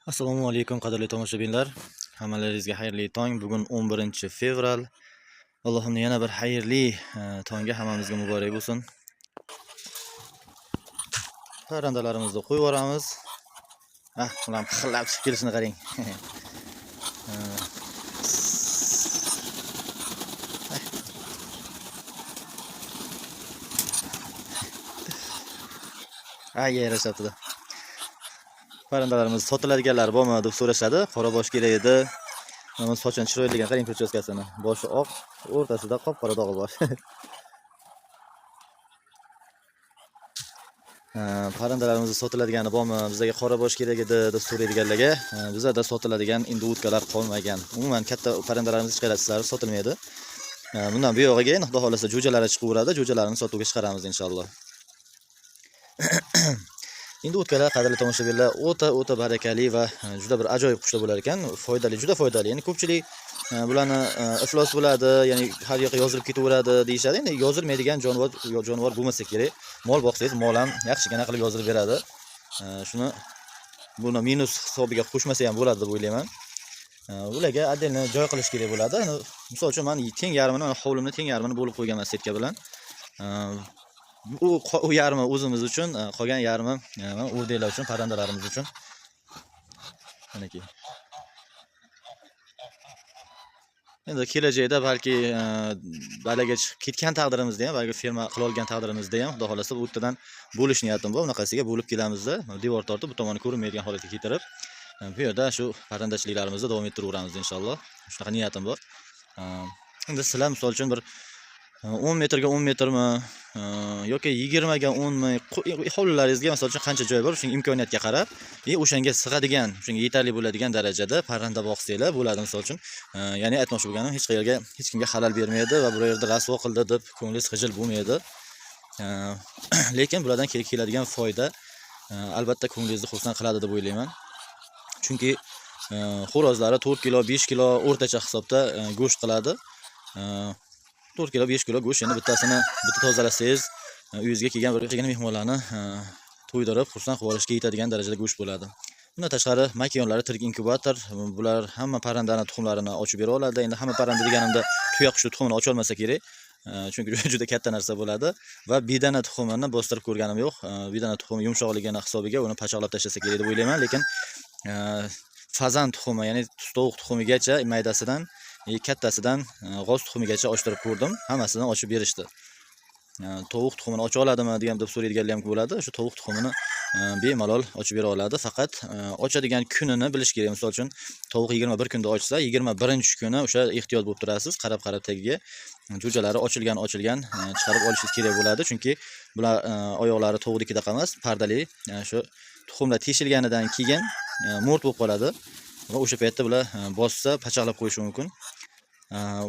Assalomu alaykum qadrli tomoshabinlar. Hammalaringizga xayrli tong. Bugun 11-fevral. Allohimning yana bir xayrli tongi hammamizga muborak bo'lsin. Parrandalarimizni qo'yib yuboramiz. Ular xillab chiqib kelishini qarang. Yarashabdi. Parrandalarimiz sotiladiganlar bormi deb so'rashadi. Qora bosh kerak edi. Mana sochini chiroyli degan qarang prichoskasini. Boshi oq, o'rtasida qop-qora dog'i bor. Parrandalarimiz sotiladigani bormi? Bizga qora bosh kerak edi deb so'raydiganlarga, bizda sotiladigan endi utkalar qolmagan. Umuman katta parrandalarimiz hech qayerda sotilmaydi. Bundan bu yog'iga xudo xolasa jo'jalari chiqaveradi. Jo'jalarni sotuvga chiqaramiz inshaalloh. Endi o'tkalar qadrli tomoshabinlar o'ta barakali va juda bir ajoyib qushlar bo'lar ekan. Juda foydali. Ya'ni ko'pchilik bularni iflos bo'ladi, ya'ni har yoqqa yozilib ketaveradi deyshadi. Endi yozilmaydigan jonivor bo'lmasa kerak. Mol boqsangiz, mol ham yaxshigina qilib yozilib beradi. Buni minus hisobiga qo'shmasa ham bo'ladi deb o'ylayman. Ularga отдельно joy qilish kerak bo'ladi. Misol uchun men teng yarmini, hovlimni teng yarmini bo'lib qo'yganman setka bilan. U yarmi o'zimiz uchun, qolgan yarmi o'rdaklar uchun, parrandalarimiz uchun. Manaki. Endi kelajakda balki dalaga chiqib ketgan taqdirimizda ham, balki ferma qila olgan taqdirimizda ham, xudo xolasa bu yerdan bo'lish niyatim bor. Bunaqasiga bo'lib kelamizda, devor tortib, bu tomoni ko'rinmaydigan holatga keltirib, bu yerda shu parrandachiliklarimizni davom ettiraveramiz inshaalloh. Shunaqa niyatim bor. Endi sizlar misol uchun bir 10 metrga 10 metrmi yoki 20 ga 10 mi hovlilaringizga misol uchun qancha joy bor, o'sha imkoniyatga qarab, o'shanga sig'adigan, o'shanga yetarli bo'ladigan darajada parranda boqsanglar bo'ladi misol uchun. Ya'ni aytmoqchi bo'lganim, hech qayerga, hech kimga xalal bermaydi va bu yerda rasvo qildi deb ko'nglingiz xijil bo'lmaydi. Lekin bulardan keladigan foyda albatta ko'nglingizni xursand qiladi deb o'ylayman. Chunki xo'rozlari 4 kilo, 5 kilo o'rtacha hisobda go'sht qiladi. 4 kilo, 5 kilo go'sht, endi bittasini tozalasangiz, uyingizga kelgan bir mehmonlarni to'ydirib, xursand qilib olishga yetadigan darajada go'sht bo'ladi. Bundan tashqari makiyonlari tirik inkubator, bular hamma parrandani tuxumlarini ochib bera oladi. Endi hamma parranda deganimda tuya qushi tuxumini ocha olmasa kerak, chunki juda katta narsa bo'ladi va bedana tuxumini bostirib ko'rganim yo'q. Bedana tuxumi yumshoqligini hisobiga uni pachoqlab tashlasa kerak deb o'ylayman, lekin fazan tuxumi, ya'ni tovuq tuxumigacha maydasidan kattasidan g'oz tuxumigacha ochtirib ko'rdim. Hammasidan ochib berishdi. Tovuq tuxumini ocha oladimi degan deb so'raydiganlar ham bo'ladi. Shu tovuq tuxumini bemalol ochib bera oladi. Faqat ochadigan kunini bilish kerak. Misol uchun tovuq 21 kunda ochsa, 21-kuni o'sha ehtiyot bo'lib turasiz. Qarab tagiga jo'jalari ochilgan chiqarib olishingiz kerak bo'ladi. Chunki bular oyoqlari tovuqnikidaqa emas, pardali. Shu tuxumlar teshilganidan keyin mo'rt bo'lib qoladi. Va o'sha paytda bular bossa, pachoqlab qo'yishi mumkin.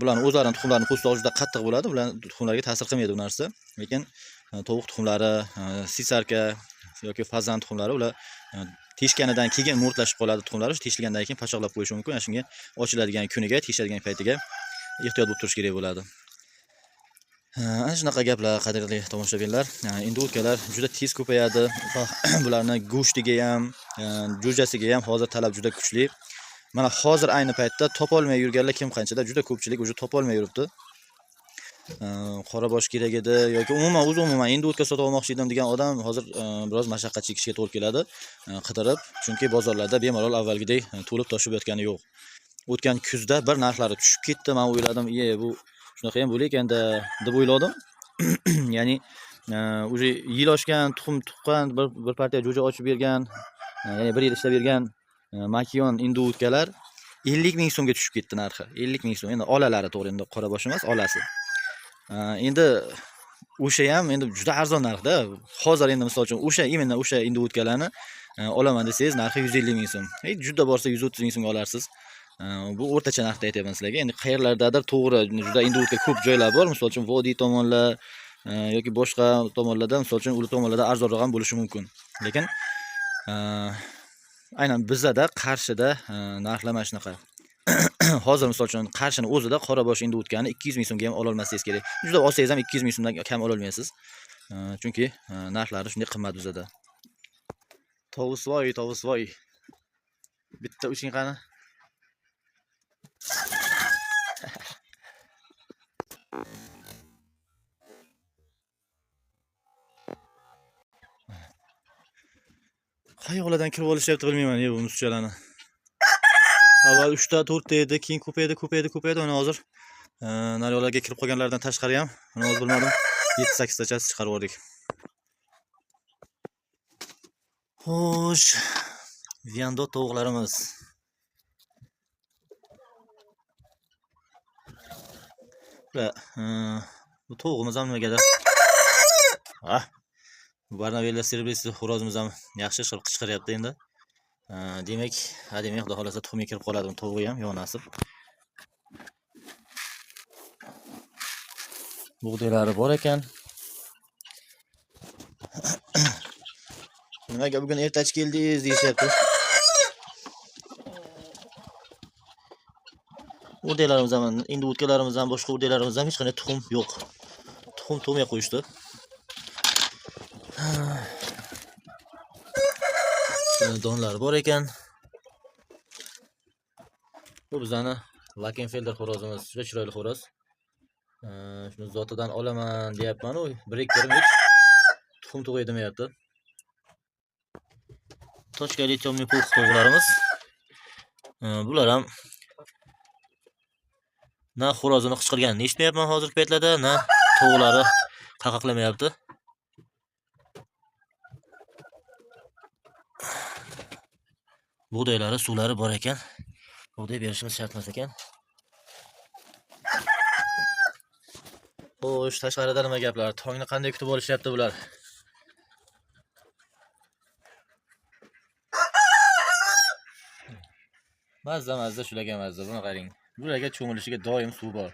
Bularning o'zlarining tuxumlarining po'stlog'i juda qattiq bo'ladi. Bular tuxumlarga ta'sir qilmaydi bu narsa. Lekin tovuq tuxumlari, sisarka yoki fazan tuxumlari ular teshganidan keyin mo'rtlashib qoladi tuxumlari. Teshilgandan keyin pachoqlab qo'yishi mumkin. Shunga ochiladigan kuniga, teshadigan paytiga ehtiyot bo'lib turish kerak bo'ladi. Ana shunaqa gaplar qadrli tomoshabinlar. Endi o'tkalar juda tez ko'payadi. Bularning go'shtiga ham, jo'jasiga ham hozir talab juda kuchli. Mana hozir ayni paytda topolmay yurganlar kim qanchada, juda ko'pchilik o'zi topolmay yuribdi. Qora bosh kerak edi yoki umuman endi o'tka sotib olmoqchi edim degan odam hozir biroz mashaqqat chekishga to'g'ri keladi. Qidirib, chunki bozorlarda bemalol avvalgidek to'lib toshib yotgani yo'q. O'tgan kuzda bir narxlari tushib ketdi. Men o'yladim, bu shunaqa ham bo'lar ekan deb o'yladim. Ya'ni o'zi yil oshgan, tuxum tuqqan, bir partiya jo'ja ochib bergan, ya'ni 1 yil ishlab bergan makiyon endi o'tkalar 50 ming so'mga tushib ketdi narxi. 50 ming so'm. Endi olalari to'g'ri, endi qora bosh emas, olasi. Endi o'sha ham endi juda arzon narxda. Hozir endi misol uchun o'sha endi o'tkalarni olaman desangiz narxi 150 ming so'm. Juda borsa 130 ming so'mga olarsiz. Bu o'rtacha narxda aytyapman sizlarga. Endi qayerlardadir to'g'ri, juda endi o'tka ko'p joylar bor. Misol uchun Vodiy tomonlar yoki boshqa tomonlarda, misol uchun ular tomonlarda arzonroq ham bo'lishi mumkin. Lekin aynan bizda Qarshida narxlama shunaqa. Hozir misol uchun Qarshini o'zida qora bosh endi o'tkani 200 ming so'mga ham ola olmasangiz kerak. Juda olsangiz ham 200 ming so'mdan kam ola olmaysiz. Chunki narxlari shunday qimmat bizda. Tovusvoy. Bitta uching qani. Qayoqlardan kirib olishyapti bilmayman, bu musichalarni. Avval 3 ta, 4 ta edi, keyin ko'paydi. Ana hozir naryoqlarga kirib qolganlardan tashqari ham, mana hozir bilmadim, 7-8 tachasi chiqarib yubordik. Xo'sh, Viandot tovuqlarimiz. Bu tovuqimiz ham nimagadir. Bu Barnavella servis xo'rozimiz ham yaxshi chiqib qichqiryapti endi. Demak, xudo xolasa tuxumga kirib qoladi bu tovuqi ham, yo nasib. Bug'doylari bor ekan. Nimaga bugun ertachi keldingiz deyishyapti. O'rdaklarimiz ham, endi o'tkalarimiz ham, boshqa o'rdaklarimiz ham hech qanday tuxum yo'q. Tuxum to'may qo'yishdi. Donlari bor ekan. Bu bizani Lakenfelder xo'rozimiz, juda chiroyli xo'roz. Shuni zotidan olaman deyapman, u 1-2 yarim hech tuxum tug'ay demayapti. Tochkali temniy pux tovuqlarimiz. Bular ham na xo'rozini qichqirganini eshitmayapman hozirgi paytlarda, na tovuqlari qaqaqlamayapti. Bug'doylari, suvlari bor ekan. Bug'doy berishimiz shart emas ekan. Xo'sh, tashqarida nima gaplar? Tongni qanday kutib olishyapti bular? Mazza shularga mazza. Buni qarang. Bularga cho'milishiga doim suv bor.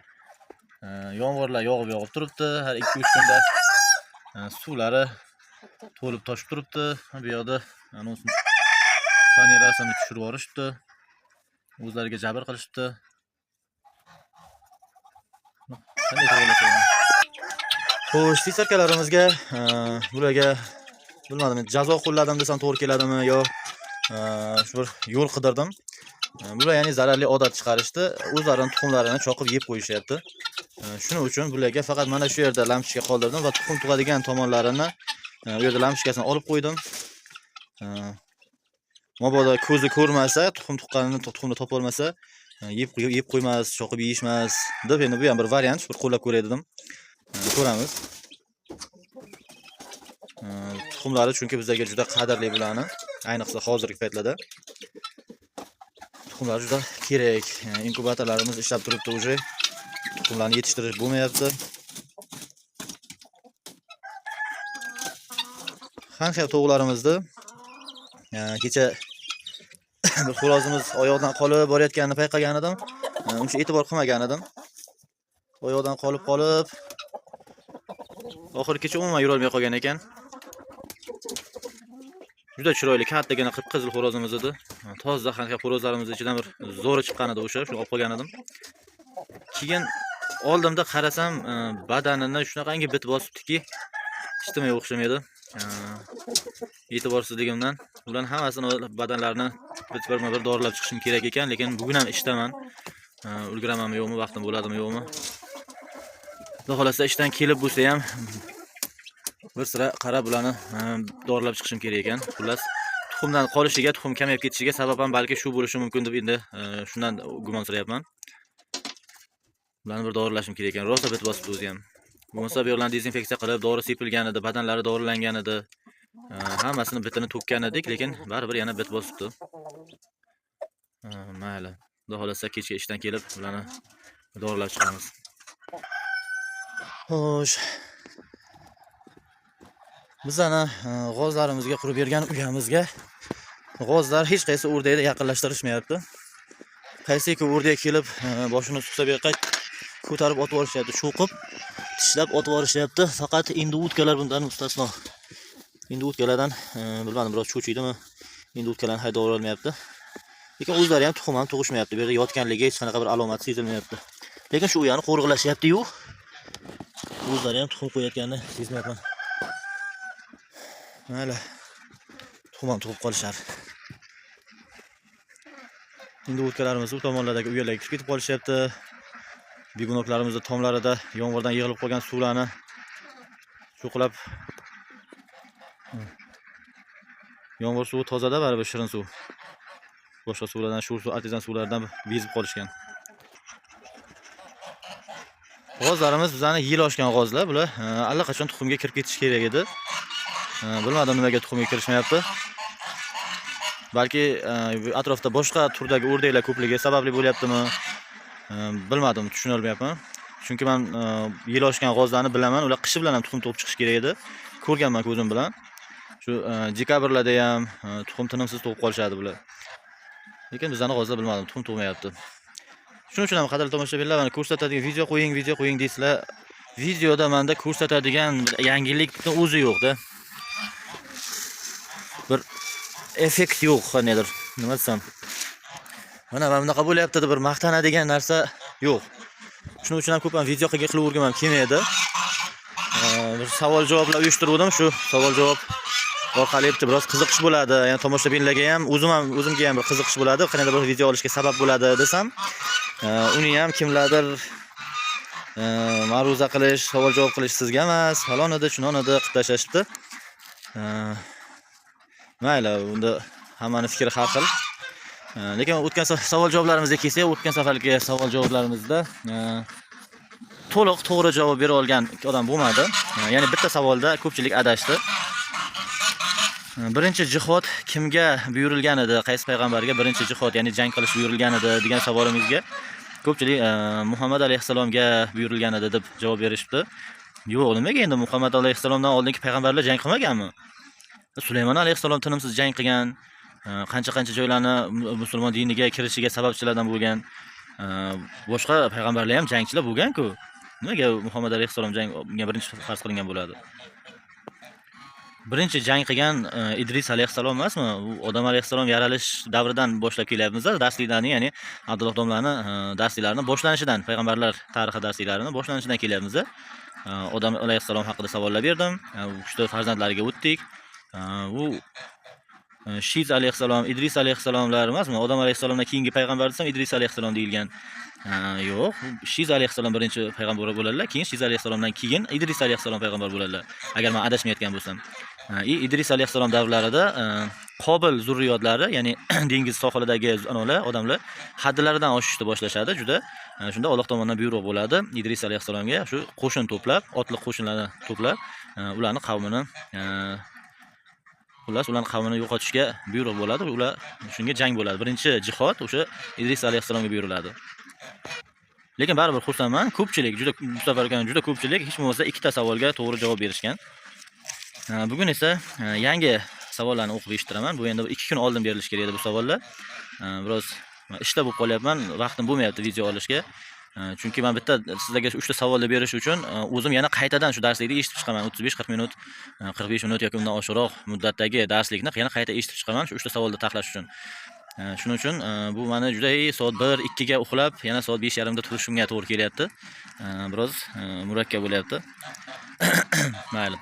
Yomg'irlar yog'ib turibdi. Har 2-3 kunda suvlari to'lib toshib turibdi. Bu yoqda fanerasini tushirib yuborishibdi. O'zlariga jabr qilishibdi. Qanday to'g'rilashadi? Xo'sh, tisarkalarimizga bularga bilmadim, jazo qo'lladim desam to'g'ri keladimi yo shu bir yo'l qidirdim. Bular ya'ni zararli odat chiqarishdi, o'zlarining tuxumlarini choqib yeb qo'yishyapti. Shuning uchun bularga faqat mana shu yerda lampochka qoldirdim va tuxum tug'adigan tomonlarini u yerda lampochkasini olib qo'ydim. Mabodo ko'zi ko'rmasa, tuxumni topa olmasa, yeb qo'ymas, choqib yeyishmas deb, endi bu ham bir variant, bir qo'llab ko'ray dedim. Ko'ramiz. Tuxumlari chunki bizlarga juda qadrli bularni, ayniqsa hozirgi paytlarda. Tuxumlar juda kerak. Inkubatorlarimiz ishlab turibdi уже. Tuxumlarni yetishtirish bo'lmayapti. Qancha tovuqlarimizni kecha bir xo'rozimiz oyoqdan qolib borayotganini payqagan edim. Uncha e'tibor qilmagan edim. Oyoqdan qolib oxiri kecha umuman yura olmay qolgan ekan. Juda chiroyli, kattagina qip-qizil xo'rozimiz edi. Toza qancha xo'rozlarimiz ichidan bir zo'ri chiqqan edi o'sha, shuni olib qolgan edim. Keyin oldimda qarasam, badanini shunaqangi bit bosibdiki, hech nimaga o'xshamaydi. E'tiborsizligimdan ularning hammasini badanlarini bir dorilab chiqishim kerak ekan, lekin bugun ham ishdaman. Ulguramanmi yo'qmi, vaqtim bo'ladimi yo'qmi? Xudo xolasa ishdan kelib bo'lsa ham bir sira qarab ularni dorilab chiqishim kerak ekan. Xullas, tuxumdan qolishiga, tuxum kamayib ketishiga sabab ham balki shu bo'lishi mumkin deb endi shundan gumonsiryapman. Ularni bir dorilashim kerak ekan. Rosa bit bosibdi o'zi ham. Bo'lmasa bu yerlarni dezinfeksiya qilib, dori sepilgan edi, badanlari dorilangan edi. Hammasini bitini to'kkan edik, lekin baribir yana bit bosibdi. Mayli. Xudo xolasa kechga ishdan kelib ularni dorilab chiqamiz. Xo'sh. Bizani g'ozlarimizga qurib bergan uyamizga g'ozlar hech qaysi o'rdakda yaqinlashtirishmayapti. Qaysiki o'rdak kelib boshini suqsa bu yoqqa ko'tarib otib olishyapti, cho'qib, tishlab otib olishyapti. Faqat endi o'tkalar bundan mustasno. Endi o'tkalardan bilmadim, biroz cho'chiydimi? Endi o'tkalarni haydab olmayapti. Lekin o'zlari ham tuxum ham tug'ishmayapti. Bu yerda yotganligi hech qanaqa bir alomat sezilmayapti. Lekin shu uyani qo'rg'ilashyapti-yu. O'zlari ham tuxum qo'yayotganini sezmayapman. Mayli. Tuxum ham tug'ib qolishar. Endi o'tkalarimiz u tomonlardagi uylarga kirib ketib qolishyapti. Begunoklarimizni tomlarida yomg'irdan yig'ilib qolgan suvlarni cho'qilab, yomg'ir suvi tozada, baribir shirin suv. Boshqa suvlardan, shu suv, artezan suvlardan bezib qolishgan. G'ozlarimiz bizani yil oshgan g'ozlar, bular allaqachon tuxumga kirib ketish kerak edi. Bilmadim nimaga tuxumga kirishmayapti. Balki atrofda boshqa turdagi o'rdaklar ko'pligi sababli bo'lyaptimi? Bilmadim, tushuna olmayapman. Chunki men yil oshgan g'ozlarni bilaman, ular qish bilan ham tuxum to'qib chiqish kerak edi. Ko'rganman ko'zim bilan. Shu dekabrlarda ham tuxum tinimsiz to'qib qolishadi bular. Lekin bizning g'ozlar bilmadim, tuxum to'qmayapti. Shuning uchun ham qadrli tomoshabinlar, mana ko'rsatadigan video qo'ying deysizlar. Videoda menda ko'rsatadigan yangilikning o'zi yo'q-da. Bir effekt yo'q, qaniydir. Nima desam? Mana bunaqa bo'lyapti deb bir maqtanadigan narsa yo'q. Shuning uchun ham ko'p ham video qilib o'rganmam kelmaydi. Bir savol-javoblar uyushtirdim, shu savol-javob orqali biroz qiziqish bo'ladi. Ya'ni tomoshabinlarga ham, o'zimga ham bir qiziqish bo'ladi. Qanday bir video olishga sabab bo'ladi desam, uni ham kimlardir ma'ruza qilish, savol-javob qilish sizga emas, falon edi, chunon edi qilib tashlashibdi. Mayli, unda hammaning fikri har xil. Lekin o'tgan savol-javoblarimizga kelsak, o'tgan safargi savol-javoblarimizda to'liq to'g'ri javob bera olgan odam bo'lmadi. Ya'ni bitta savolda ko'pchilik adashdi. Birinchi jihod kimga buyurilgan edi? Qaysi payg'ambarga birinchi jihod, ya'ni jang qilish buyurilgan edi degan savolimizga ko'pchilik Muhammad alayhisalomga buyurilgan edi deb javob berishibdi. Yo'q, nimaga endi Muhammad alayhisalomdan oldingi payg'ambarlar jang qilmaganmi? Sulaymon alayhisalom tinimsiz jang qilgan, qancha joylarni musulmon diniga kirishiga sababchilardan bo'lgan. Boshqa payg'ambarlar ham jangchilar bo'lgan-ku. Nimaga Muhammad alayhisalom jangga birinchi farz qilingan bo'ladi? Birinchi jang qilgan Idris alayhisalom emasmi? U Odam alayhisalom yaralish davridan boshlab kelyapmiz. Darsliklarni, ya'ni Abdulloh domlarini darsliklarini boshlanishidan, payg'ambarlar tarixi darsliklarini boshlanishidan kelyapmiz. Odam alayhisalom haqida savollar berdim. Uchta farzandlariga o'tdik. U Shiz alayhisalom, Idris alayhisalomlar emasmi? Odam alayhisalomdan keyingi payg'ambar desam Idris alayhisalom deyilgan. Yo'q, Shiz alayhisalom birinchi payg'ambar bo'ladilar, keyin Shiz alayhisalomdan keyin Idris alayhisalom payg'ambar bo'ladilar. Agar men adashmayotgan bo'lsam. Idris alayhisalom davrlarida Qobil zurriyotlari, ya'ni dengiz sohilidagi odamlar haddlaridan oshishni boshlashadi. Juda shunda Alloh tomonidan buyruq bo'ladi. Idris alayhisalomga shu qo'shin to'plab, otliq qo'shinlarni to'plab, ularning qavmini ularning qavmini yo'qotishga buyruq bo'ladi. Ular shunga jang bo'ladi. Birinchi jihod o'sha Idris alayhisalomga buyuriladi. Lekin baribir xursandman. Ko'pchilik, bu safar juda ko'pchilik hech bo'lmasa ikkita savolga to'g'ri javob berishgan. Bugun esa yangi savollarni o'qib eshittiraman. Bu endi 2 kun oldin berilish kerak edi bu savollar. Biroz ishda bo'lib qolyapman, vaqtim bo'lmayapti video olishga. Chunki men bitta sizlarga 3 ta savolni berish uchun o'zim yana qaytadan shu darslikni eshitib chiqaman. 35-40 minut, 45 minut yoki undan oshiqroq muddatdagi darslikni yana qayta eshitib chiqaman shu 3 ta savolni taxlash uchun. Shuning uchun bu meni juda soat 1-2 ga uxlab, yana soat 5:30 da turishimga to'g'ri kelyapti. Biroz murakkab bo'lyapti. Mayli.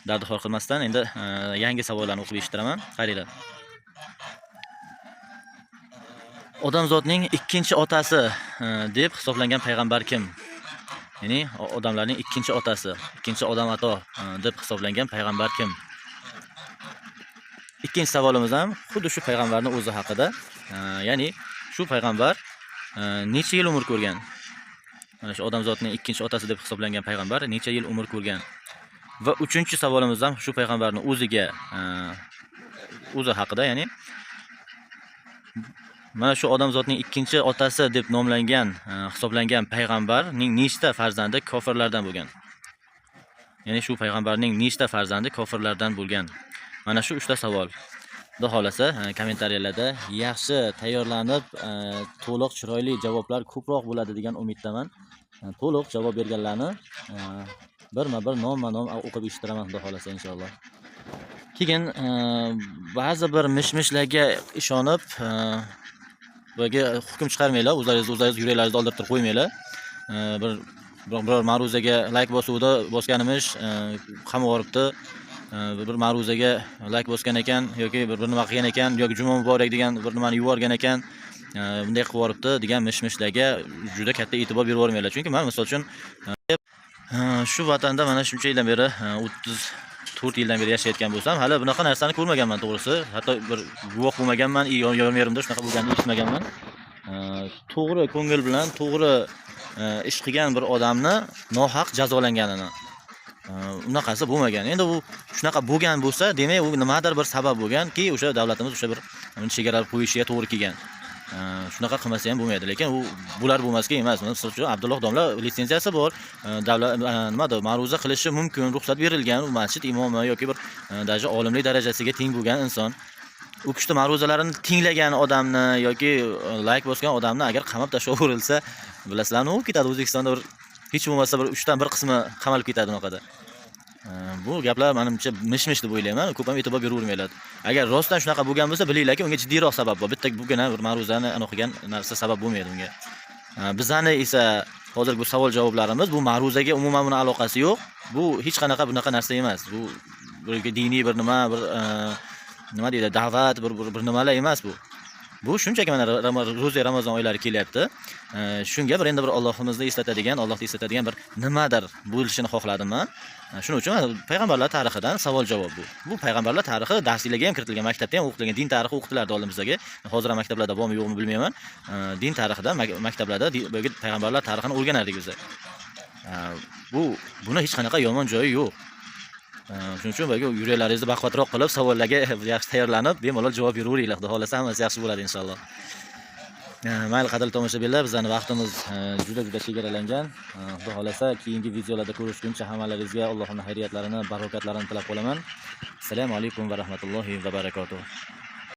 Dardi xor qilmasdan endi yangi savollarni o'qib eshittiraman. Qaranglar. Odamzodning ikkinchi otasi deb hisoblangan payg'ambar kim? Ya'ni odamlarning ikkinchi otasi, ikkinchi odam ato deb hisoblangan payg'ambar kim? Ikkinchi savolimiz ham xuddi shu payg'ambarning o'zi haqida. Ya'ni shu payg'ambar necha yil umr ko'rgan? Mana shu odamzodning ikkinchi otasi deb hisoblangan payg'ambar necha yil umr ko'rgan? Va uchinchi savolimiz ham shu payg'ambarning o'zi haqida, ya'ni mana shu odamzodning ikkinchi otasi deb nomlangan, hisoblangan payg'ambarning nechta farzandi kofirlardan bo'lgan? Ya'ni shu payg'ambarning nechta farzandi kofirlardan bo'lgan? Mana shu 3 ta savol. Xudo xolasa, kommentariyalarda yaxshi tayyorlanib, to'liq chiroyli javoblar ko'proq bo'ladi degan umiddaman. To'liq javob berganlarni birma-bir nomma-nom o'qib eshittiraman, xudo xolasa inshaalloh. Keyin ba'zi bir mish-mishlarga ishonib, bularga hukm chiqarmanglar, o'zlaringiz yuraklaringizni oldirtirib qo'ymanglar. Biror ma'ruzaga like bosganimiz qamab yoribdi. Bir ma'ruzaga like bosgan ekan yoki bir nima qilgan ekan yoki juma muborak degan bir nimani yuborgan ekan. bunday qilib yuboribdi degan mish-mishlarga juda katta e'tibor berib yubormanglar. Chunki men misol uchun shu vatanda mana shuncha yildan beri 34 yildan beri yashayotgan bo'lsam, hali bunaqa narsani ko'rmaganman to'g'risi. Hatto bir guvoh bo'lmaganman, yonma-yonimda shunaqa bo'lganini eshitmaganman. To'g'ri ko'ngil bilan, to'g'ri ish qilgan bir odamni nohaq jazolanganini. Unaqasi bo'lmagan. Endi u shunaqa bo'lgan bo'lsa, demak u nimadir bir sabab bo'lganki, o'sha davlatimiz o'sha bir chegaralar qo'yishiga to'g'ri kelgan. Shunaqa qilmasa ham bo'lmaydi, lekin u bular bo'lmasga emas. Misol uchun Abdulloh domla litsenziyasi bor. Davlat nimada ma'ruza qilishi mumkin, ruxsat berilgan. U masjid imomi yoki bir даже olimlik darajasiga teng bo'lgan inson. U kishida ma'ruzalarini tinglagan odamni yoki like bosgan odamni agar qamab tashlaverilsa, bilasizlarmi, u ketadi O'zbekistonda bir hech bo'lmasa bir 3 dan 1 qismi qamalib ketadi unaqada. Bu gaplar menimcha mish-mish deb o'ylayman. Ko'p ham e'tibor beravermaylar. Agar rostdan shunaqa bo'lgan bo'lsa, bilinglarki, unga jiddiyroq sabab bor. Bitta bugina bir ma'ruzani aniqlagan narsa sabab bo'lmaydi unga. Bizani esa hozirgi bu savol javoblarimiz bu ma'ruzaga umuman buni aloqasi yo'q. Bu hech qanaqa bunaqa narsa emas. Bu bir diniy bir nima deydi, da'vat, bir nimalar emas bu. Bu shunchaki mana ro'za Ramazon oylari kelyapti. Shunga bir endi bir Allohimizni eslatadigan, Allohni eslatadigan bir nimadir bo'lishini xohladim men. Shuning uchun payg'ambarlar tarixidan savol-javob bu. Bu payg'ambarlar tarixi darsliklarga ham kiritilgan, maktabda ham o'qitilgan, din tarixi o'qitilardi oldimizga. Hozir ham maktablarda bormi yo'qmi bilmayman. Din tarixida maktablarda bo'lgan payg'ambarlar tarixini o'rganardik biz. Buni hech qanaqa yomon joyi yo'q. Shuning uchun bo'lgan yuraklaringizni baquvvatroq qilib, savollarga yaxshi tayyorlanib, bemalol javob beraveringlar. Xudo xolasa hammasi yaxshi bo'ladi inshaalloh. Mayli qadrli tomoshabinlar, bizning vaqtimiz juda chegaralangan. Xudo xolasa keyingi videolarda ko'rishguncha hammalaringizga Allohning xayriyatlarini, barokatlarini tilab qolaman. Assalomu alaykum va rahmatullohi va barakotuh.